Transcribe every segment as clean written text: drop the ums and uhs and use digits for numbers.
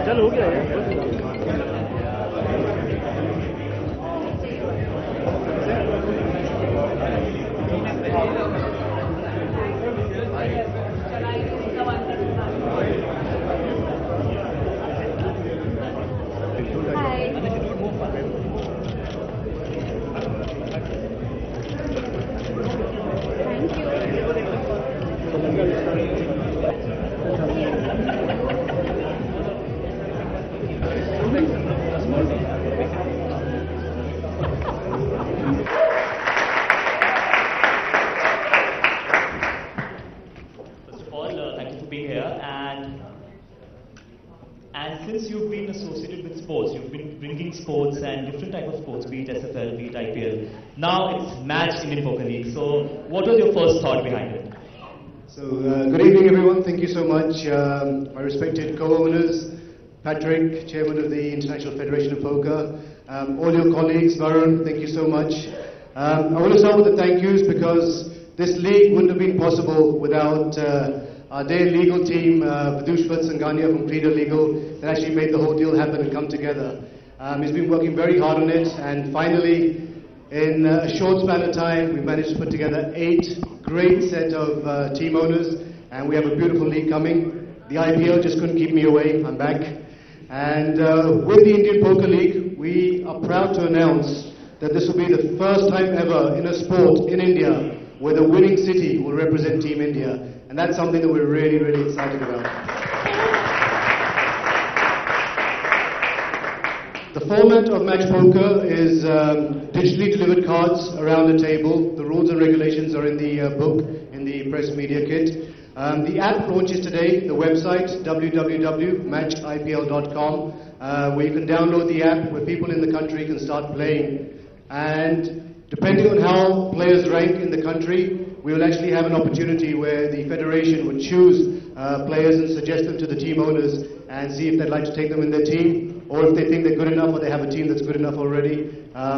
चल हो गया Since you've been associated with sports, you've been bringing sports and different type of sports, be it SFL, be it IPL. Now it's Match Indian Poker League. So what was your first thought behind it? So good evening everyone, thank you so much. My respected co-owners, Patrick, Chairman of the International Federation of Poker, all your colleagues, Varun, thank you so much. I want to start with the thank yous because this league wouldn't have been possible without our dear legal team, Vidushvat Sangania from Credo Legal, that actually made the whole deal happen and come together. He's been working very hard on it, and finally, in a short span of time, we managed to put together 8 great set of team owners, and we have a beautiful league coming. The IPL just couldn't keep me away, I'm back. And with the Indian Poker League, we are proud to announce that this will be the first time ever in a sport in India where the winning city will represent Team India. And that's something that we're really, really excited about. The format of Match Poker is digitally delivered cards around the table. The rules and regulations are in the book, in the press media kit. The app launches today, the website, www.matchipl.com, where you can download the app, where people in the country can start playing. And depending on how players rank in the country, we will actually have an opportunity where the federation would choose players and suggest them to the team owners and see if they'd like to take them in their team, or if they think they're good enough or they have a team that's good enough already.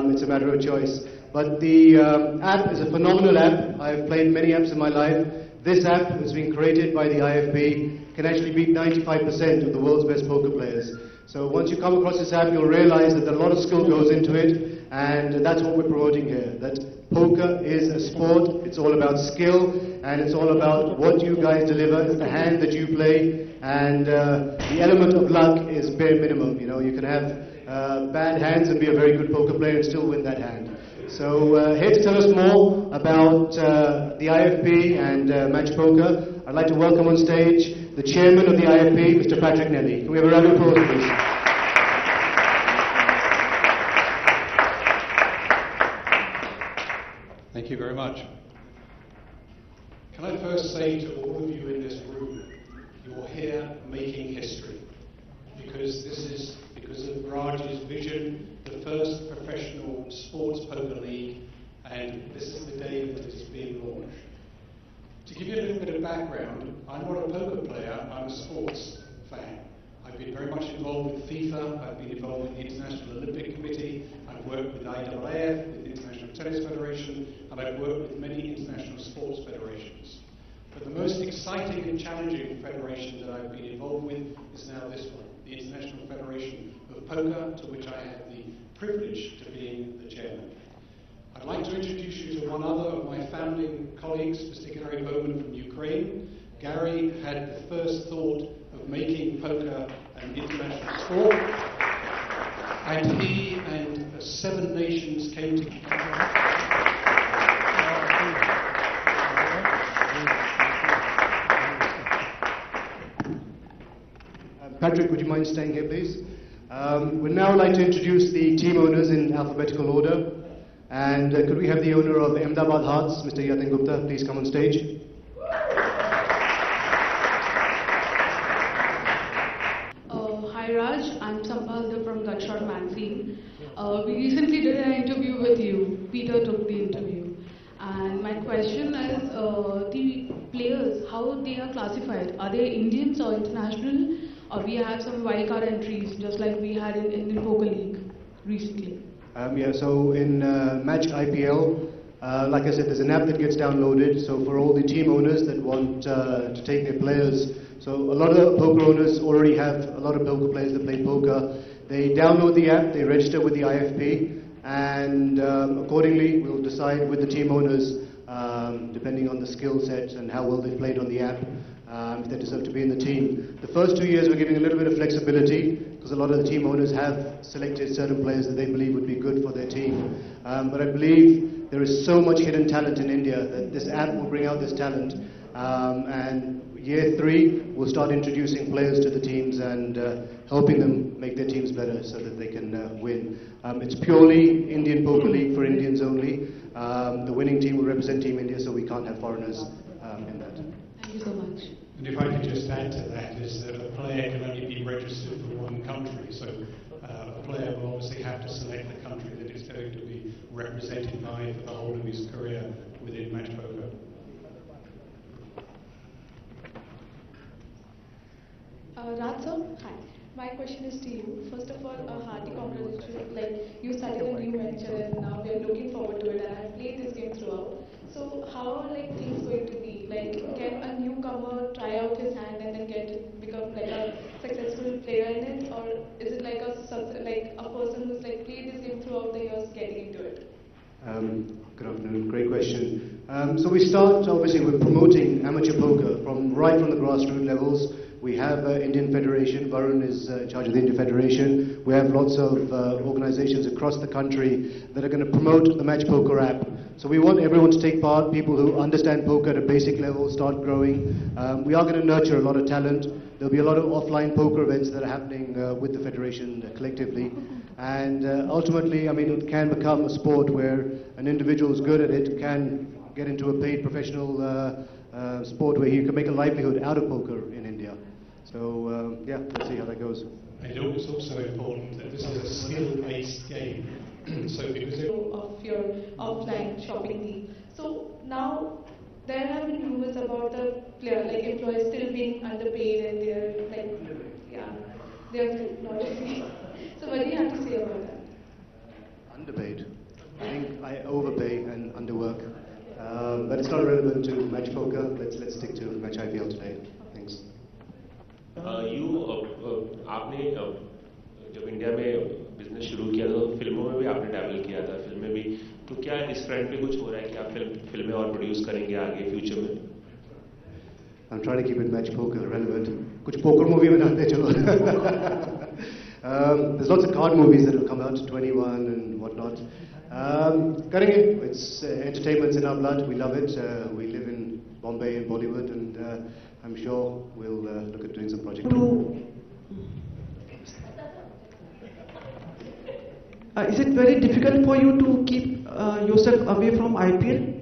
It's a matter of choice. But the app is a phenomenal app. I've played many apps in my life. This app has been created by the IFB, can actually beat 95% of the world's best poker players. So once you come across this app, you'll realize that a lot of skill goes into it, and that's what we're promoting here, that poker is a sport. It's all about skill, and it's all about what you guys deliver. It's the hand that you play, and the element of luck is bare minimum. You know, you can have bad hands and be a very good poker player and still win that hand. So here to tell us more about the IFB and Match Poker, I'd like to welcome on stage the chairman of the IFB, Mr. Patrick Nelly. Can we have a round of applause, please? Thank you very much. Can I first say to all of you in this room, you're here making history. Because this is, because of Raj's vision, the first professional sports poker league, and this is the day that it's being launched. To give you a little bit of background, I'm not a poker player, I'm a sports fan. I've been very much involved with FIFA, I've been involved with the International Olympic Committee, I've worked with IAAF, with the International Tennis Federation, and I've worked with many international sports federations. But the most exciting and challenging federation that I've been involved with is now this one, the International Federation of Poker, to which I have the privilege to being the chairman. I'd like to introduce you to one other of my founding colleagues, Mr. Gary Bowman from Ukraine. Gary had the first thought of making poker an international sport, and he and 7 nations came together. Patrick, would you mind staying here, please? We'd now like to introduce the team owners in alphabetical order. And could we have the owner of Ahmedabad Hearts, Mr. Yatin Gupta, please come on stage? Hi Raj, I'm Sampalda from Gutshot Magazine. We recently did an interview with you. Peter took the interview. And my question is, the players, how they are classified? Are they Indians or international? Or we have some wildcard entries, just like we had in Indian Poker League recently? Yeah, so in Match IPL, like I said, there's an app that gets downloaded. So for all the team owners that want to take their players, so a lot of poker owners already have a lot of poker players that play poker. They download the app, they register with the IFP, and accordingly we'll decide with the team owners, depending on the skill set and how well they've played on the app, if they deserve to be in the team. The first 2 years we're giving a little bit of flexibility because a lot of the team owners have selected certain players that they believe would be good for their team. But I believe there is so much hidden talent in India that this app will bring out this talent. And year 3 we'll start introducing players to the teams and helping them make their teams better so that they can win. It's purely Indian Poker League for Indians only. The winning team will represent Team India, so we can't have foreigners in that. Thank you so much. And if I could just add to that, is that a player can only be registered for one country, so a player will obviously have to select the country that is going to be represented by for the whole of his career within match poker. Raj sir, hi. My question is to you. First of all, a hearty congratulations. Like, you started a new venture and now we are looking forward to it, and I've played this game throughout. So how are things going to be? Like, can a newcomer try out his hand and then become like a successful player in it, or is it like a person who's like played this game throughout the years getting into it? Good afternoon, great question. So we start obviously with promoting amateur poker right from the grassroots levels. We have Indian Federation. Varun is in charge of the Indian Federation. We have lots of organizations across the country that are going to promote the Match Poker app. So we want everyone to take part, people who understand poker at a basic level, start growing. We are going to nurture a lot of talent. There'll be a lot of offline poker events that are happening with the Federation collectively. And ultimately, I mean, it can become a sport where an individual who's good at it can get into a paid professional sport where you can make a livelihood out of poker in India. So yeah, let's see how that goes. And it's also important that this is a skill-based game. So because of your offline shopping league. So now there have been rumors about the player, like employees still being underpaid and they're like, they're not paid. So what do you have to say about that? Underpaid. I think I overpay and underwork. But it's not relevant to match poker. Let's stick to match IPL today. Thanks. आपने जब India में business शुरू किया तो फिल्मों में भी आपने डैबल किया था, फिल्में भी, तो क्या इस फ्रंट पे कुछ हो रहा है कि आप फिल्में और प्रोड्यूस करेंगे आगे फ्यूचर में? I'm trying to keep it match poker relevant. कुछ poker movie बनाते चलो. There's lots of card movies that have come out, 21 and whatnot. करेंगे. It's entertainment's in our blood. We love it. We live in Bombay and Bollywood, and I'm sure we'll look at doing some projects. Is it very difficult for you to keep yourself away from IPL?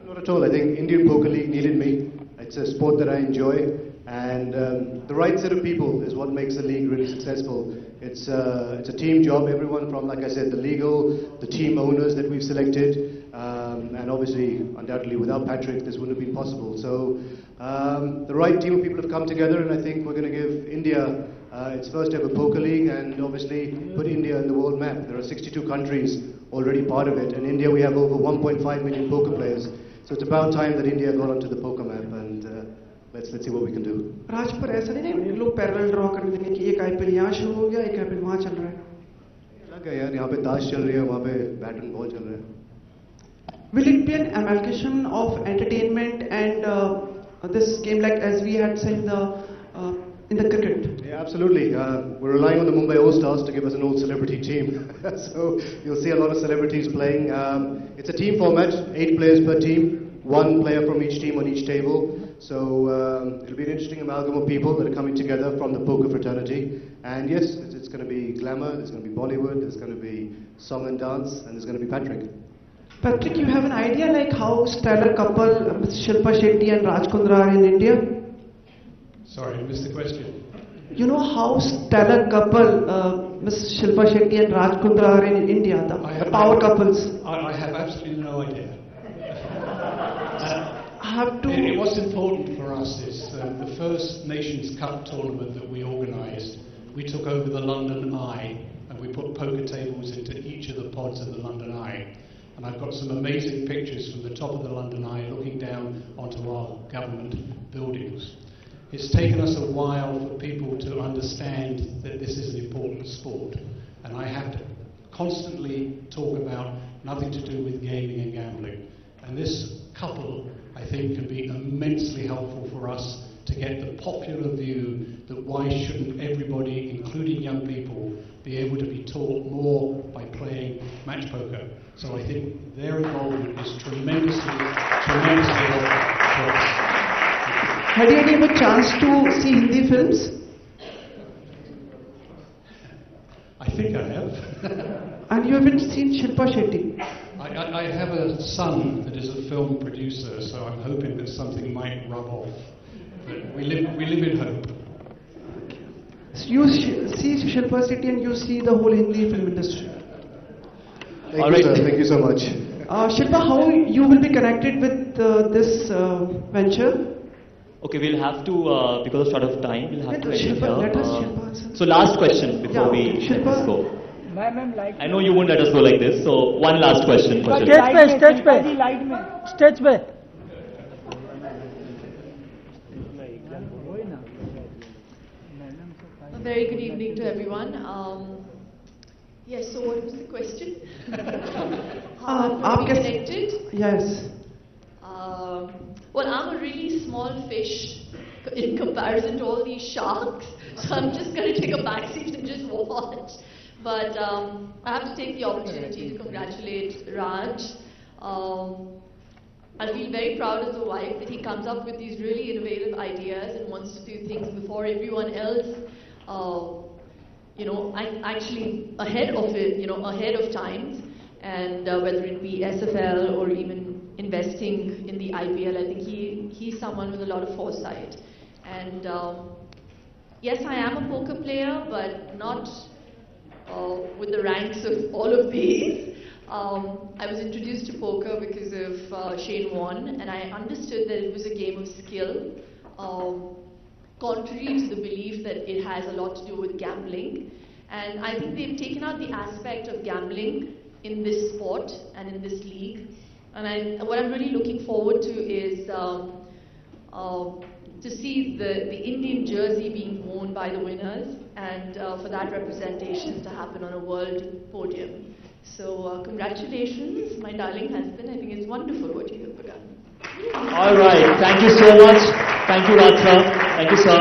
Not at all. I think Indian Poker League needed me. It's a sport that I enjoy, and the right set of people is what makes the league really successful. It's a team job. Everyone from, like I said, the legal, the team owners that we've selected, and obviously, undoubtedly, without Patrick, this wouldn't have been possible. So the right team of people have come together, and I think we're going to give India its first ever poker league, and obviously put India in the world map. There are 62 countries already part of it, and India we have over 1.5 million poker players. So it's about time that India got onto the poker map, and let's see what we can do. राज पर ऐसा नहीं है लोग parallel draw कर देंगे कि एक IPL यहाँ शुरू हो गया, एक आईपीएल वहाँ चल रहा है. लग गया यार, यहाँ पे ताश चल रही है, वहाँ पे बैट एंड बॉल चल रहा है. Will it be an amalgamation of entertainment and this game, like as we had said in the cricket? Yeah, absolutely. We're relying on the Mumbai All-Stars to give us an old celebrity team. So you'll see a lot of celebrities playing. It's a team format, 8 players per team, 1 player from each team on each table. So it'll be an interesting amalgam of people that are coming together from the poker fraternity. And yes, it's going to be glamour, there's going to be Bollywood, there's going to be song and dance, and there's going to be Patrick. Patrick, you have an idea like how stellar couple Shilpa Shetty and Raj Kundra are in India? Sorry, I missed the question. you know how stellar couple Ms. Shilpa Shetty and Raj Kundra are in India, the power couples? I have absolutely no idea. Have What's important for us is the first Nations Cup tournament that we organised, we took over the London Eye and we put poker tables into each of the pods of the London Eye. And I've got some amazing pictures from the top of the London Eye looking down onto our government buildings. It's taken us a while for people to understand that this is an important sport. And I have to constantly talk about nothing to do with gaming and gambling. And this couple, I think, can be immensely helpful for us to get the popular view that why shouldn't everybody, including young people, be able to be taught more by playing match poker. So I think their involvement is tremendously helpful for us. Had you ever a chance to see Hindi films? I think I have. And you haven't seen Shilpa Shetty? I have a son that is a film producer, so I'm hoping that something might rub off. But we live in hope. So you see Shilpa Shetty and you see the whole Hindi film industry. Thank you, sir. Thank you so much. Shilpa, how you will be connected with this venture? Okay, we'll have to, because of short of time, we'll have to end Shilpa, let us here. Shilpa answer. So last question before we let Shilpa. this go. I know you won't let us go like this, so one last question for Shilpa. Stage पे A very good evening to everyone. Yes, so what was the question? How are we connected? Yes. Well, I'm a really small fish in comparison to all these sharks, so I'm just going to take a backseat and just watch. But I have to take the opportunity to congratulate Raj. I feel very proud as a wife that he comes up with these really innovative ideas and wants to do things before everyone else. Actually ahead of it, ahead of times, and whether it be SFL or even investing in the IPL, I think he's someone with a lot of foresight. And yes, I am a poker player, but not with the ranks of all of these. I was introduced to poker because of Shane Warne, and I understood that it was a game of skill. Contrary to the belief that it has a lot to do with gambling. And I think they've taken out the aspect of gambling in this sport and in this league. And what I'm really looking forward to is to see the Indian jersey being worn by the winners, and for that representation to happen on a world podium. So congratulations, my darling husband. I think it's wonderful what you have begun. All right, thank you so much. Thank you, Raj sir. Thank you, sir.